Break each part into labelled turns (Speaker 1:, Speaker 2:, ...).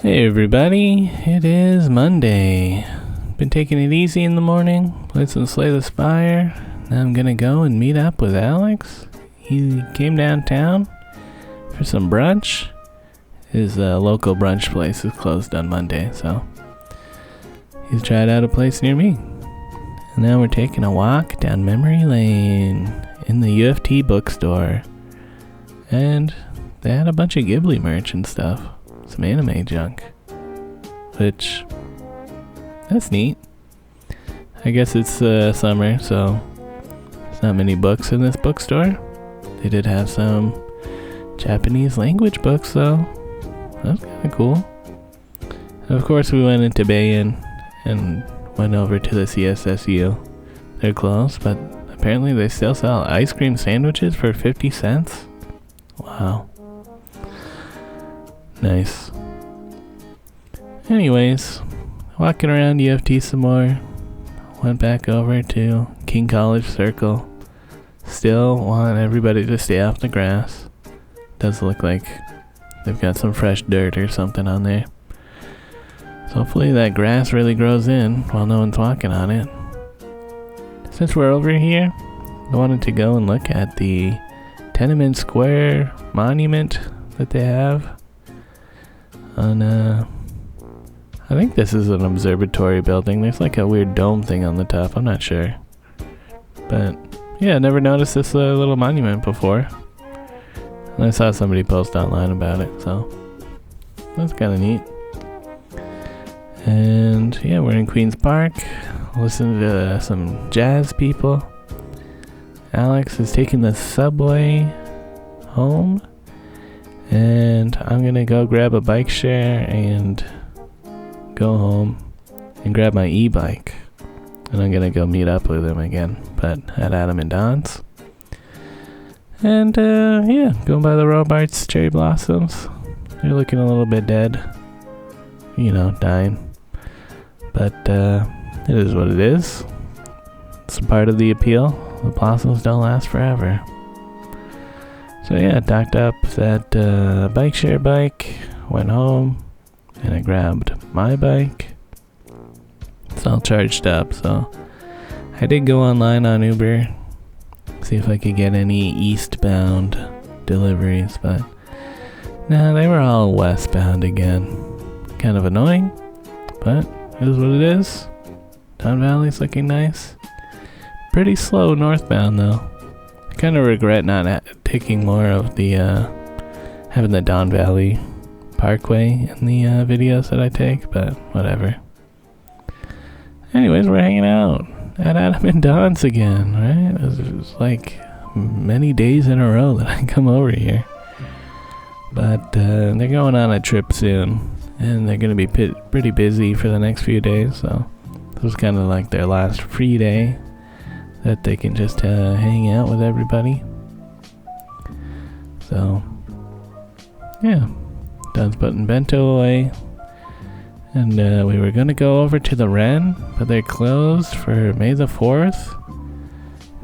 Speaker 1: Hey everybody, it is Monday. Been taking it easy in the morning, played some Slay the Spire. Now I'm gonna go and meet up with Alex. He came downtown for some brunch. His local brunch place is closed on Monday, so he's tried out a place near me. And now we're taking a walk down memory lane in the UFT bookstore. And they had a bunch of Ghibli merch and stuff. Some anime junk, which that's neat. I guess it's summer, so there's not many books in this bookstore. They did have some Japanese language books though. That's kind of cool. And of course we went into Bayan and went over to the CSSU. They're closed, but apparently they still sell ice cream sandwiches for 50 cents. Wow. Nice. Anyways, walking around UFT some more. Went back over to King College Circle. Still want everybody to stay off the grass. Does look like they've got some fresh dirt or something on there. So hopefully that grass really grows in while no one's walking on it. Since we're over here, I wanted to go and look at the Tiananmen Square monument that they have. I think this is an observatory building. There's like a weird dome thing on the top. I'm not sure. But yeah, I never noticed this little monument before. And I saw somebody post online about it, so that's kind of neat. And yeah, we're in Queen's Park. Listening to some jazz people. Alex is taking the subway home. And I'm gonna go grab a bike share and go home and grab my e-bike. And I'm gonna go meet up with him again, but at Adam and Don's. And yeah, going by the Robarts cherry blossoms. They're looking a little bit dead. You know, dying. But it is what it is. It's part of the appeal. The blossoms don't last forever. So yeah, docked up that bike share bike, went home, and I grabbed my bike. It's all charged up, so I did go online on Uber, see if I could get any eastbound deliveries, but nah, they were all westbound again. Kind of annoying, but it is what it is. Don Valley's looking nice. Pretty slow northbound though. I kind of regret not taking more of the, having the Don Valley Parkway in the videos that I take, but whatever. Anyways, we're hanging out at Adam and Don's again, right? It was like many days in a row that I come over here. But they're going on a trip soon, and they're going to be pretty busy for the next few days, so this was kind of like their last free day that they can just hang out with everybody. So, yeah, Don's putting bento away, and we were gonna go over to the Wren, but they're closed for May the 4th.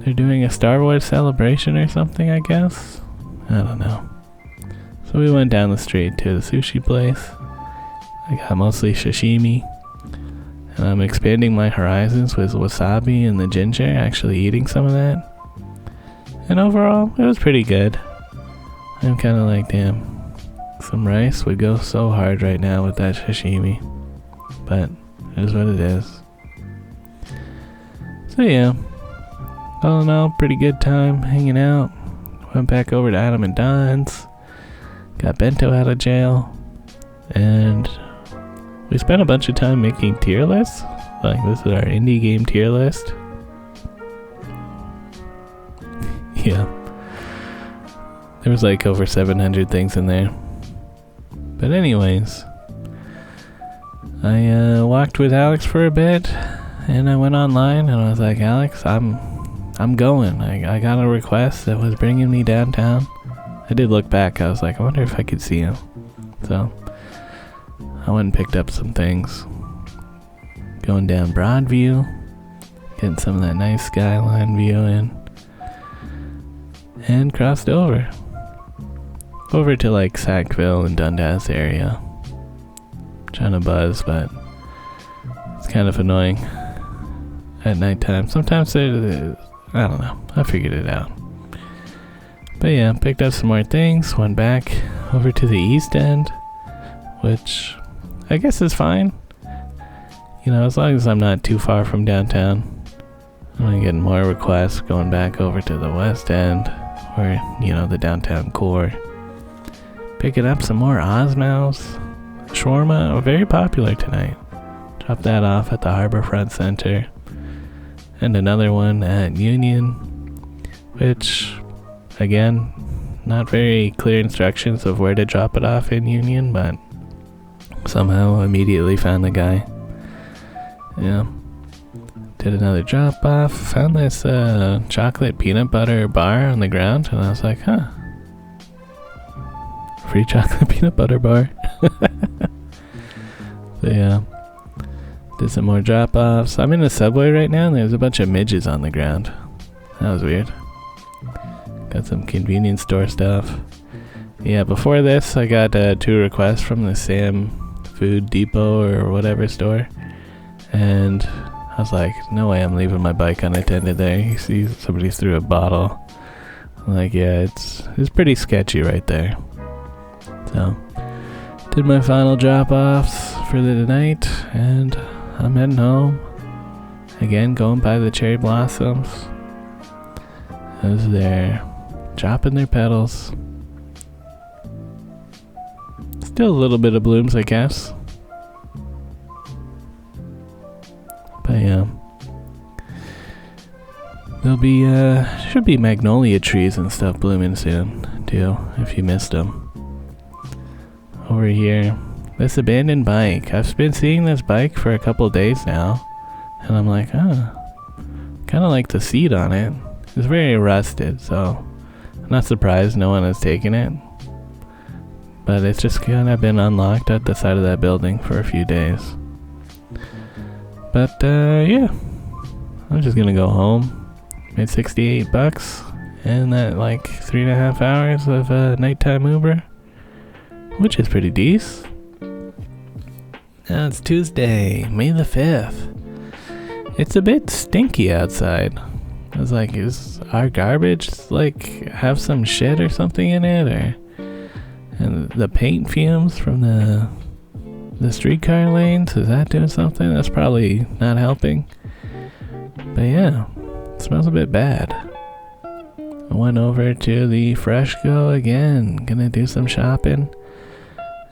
Speaker 1: They're doing a Star Wars celebration or something, I guess. I don't know. So we went down the street to the sushi place. I got mostly sashimi. And I'm expanding my horizons with wasabi and the ginger, actually eating some of that. And overall, it was pretty good. I'm kind of like, damn, some rice would go so hard right now with that sashimi. But it is what it is. So yeah, all in all, pretty good time hanging out. Went back over to Adam and Don's. Got bento out of jail. And we spent a bunch of time making tier lists. Like, this is our indie game tier list. Yeah. There was like over 700 things in there. But anyways, I walked with Alex for a bit, and I went online and I was like, Alex, I'm going. I got a request that was bringing me downtown. I did look back. I was like, I wonder if I could see him. So I went and picked up some things. Going down Broadview, getting some of that nice skyline view in, and crossed over to like Sackville and Dundas area. trying to buzz, but it's kind of annoying at nighttime. Sometimes I don't know. I figured it out. But yeah, picked up some more things. Went back over to the East End, which I guess is fine. You know, as long as I'm not too far from downtown. I'm getting more requests going back over to the West End, or, you know, the downtown core. Picking up some more Osmows. Shawarma, very popular tonight. Dropped that off at the Harborfront Center. And another one at Union, which, again, not very clear instructions of where to drop it off in Union, but somehow immediately found the guy. Yeah. Did another drop off. Found this chocolate peanut butter bar on the ground, and I was like, huh. Free chocolate peanut butter bar. So yeah. Did some more drop offs. I'm in the subway right now, and there's a bunch of midges on the ground. That was weird. Got some convenience store stuff. Yeah, before this, I got 2 requests from the Sam Food Depot or whatever store. And I was like, no way I'm leaving my bike unattended there. You see somebody threw a bottle. I'm like, yeah, it's pretty sketchy right there. So, did my final drop-offs for the night, and I'm heading home. Again, going by the cherry blossoms. As they're dropping their petals. Still a little bit of blooms, I guess. But yeah, there'll be should be magnolia trees and stuff blooming soon too, if you missed them. Over here, this abandoned bike. I've been seeing this bike for a couple days now, and I'm like, kind of like the seat on it. It's very rusted, so I'm not surprised no one has taken it. But it's just kind of been unlocked at the side of that building for a few days. But yeah, I'm just gonna go home. Made $68 and that like 3.5 hours of nighttime Uber, which is pretty decent. Now it's Tuesday, May the 5th. It's a bit stinky outside. I was like, is our garbage like have some shit or something in it, or and the paint fumes from the streetcar lanes, is that doing something? That's probably not helping. But yeah, it smells a bit bad. I went over to the Freshco again, gonna do some shopping.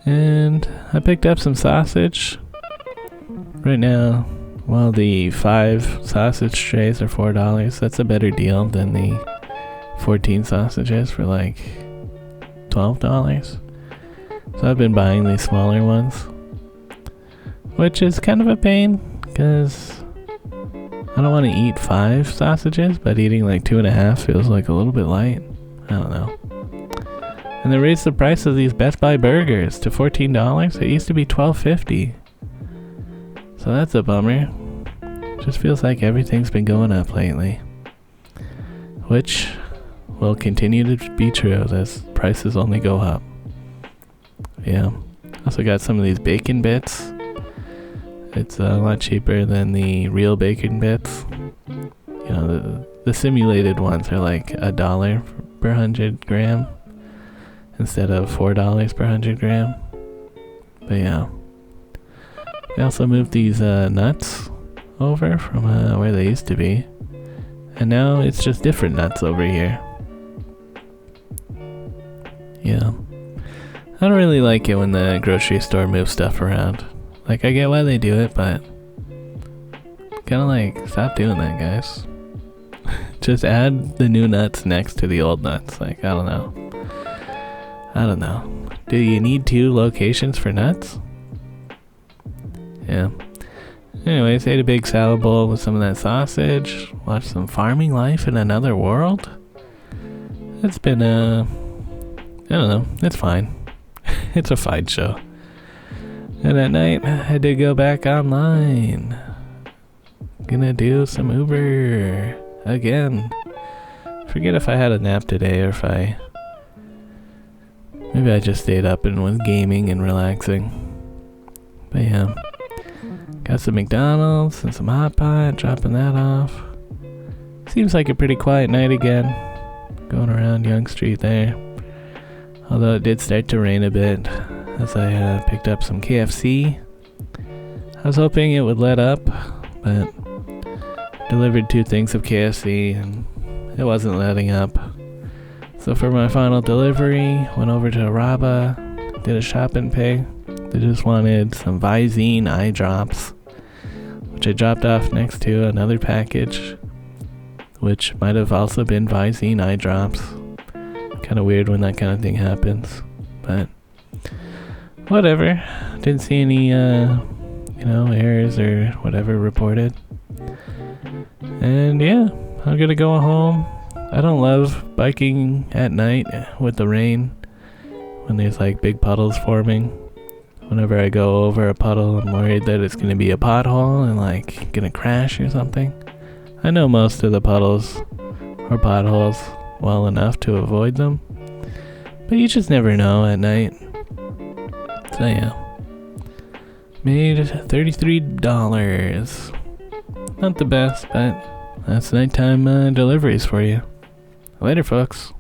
Speaker 1: And I picked up some sausage. Right now, well, the 5 sausage trays are $4. That's a better deal than the 14 sausages for like $12. So I've been buying these smaller ones, which is kind of a pain, because I don't want to eat 5 sausages, but eating like 2.5 feels like a little bit light. I don't know. And they raised the price of these Best Buy burgers to $14. It used to be $12.50. So that's a bummer. Just feels like everything's been going up lately, which will continue to be true as prices only go up. Yeah. Also got some of these bacon bits. It's a lot cheaper than the real bacon bits. You know, the simulated ones are like $1 per 100 gram instead of $4 per 100 gram. But yeah. They also moved these nuts over from where they used to be. And now it's just different nuts over here. Yeah. I don't really like it when the grocery store moves stuff around. Like, I get why they do it, but kind of like, stop doing that, guys. Just add the new nuts next to the old nuts. Like, I don't know. Do you need 2 locations for nuts? Yeah. Anyways, ate a big salad bowl with some of that sausage. Watched some Farming Life in Another World. It's been, I don't know. It's fine. It's a fine show. And at night, I did go back online. Gonna do some Uber again. Forget if I had a nap today or if maybe I just stayed up and was gaming and relaxing. But yeah, got some McDonald's and some hot pot, dropping that off. Seems like a pretty quiet night again, going around Yonge Street there. Although it did start to rain a bit as I picked up some KFC. I was hoping it would let up, but delivered 2 things of KFC and it wasn't letting up. So for my final delivery, went over to Araba, did a shop and pay. They just wanted some Visine eye drops, which I dropped off next to another package, which might have also been Visine eye drops. Kind of weird when that kind of thing happens, but whatever. Didn't see any, errors or whatever reported. And yeah, I'm gonna go home. I don't love biking at night with the rain when there's like big puddles forming. Whenever I go over a puddle, I'm worried that it's gonna be a pothole and like gonna crash or something. I know most of the puddles or potholes well enough to avoid them, but you just never know at night. So yeah, made $33. Not the best, but that's nighttime deliveries for you. Later, folks.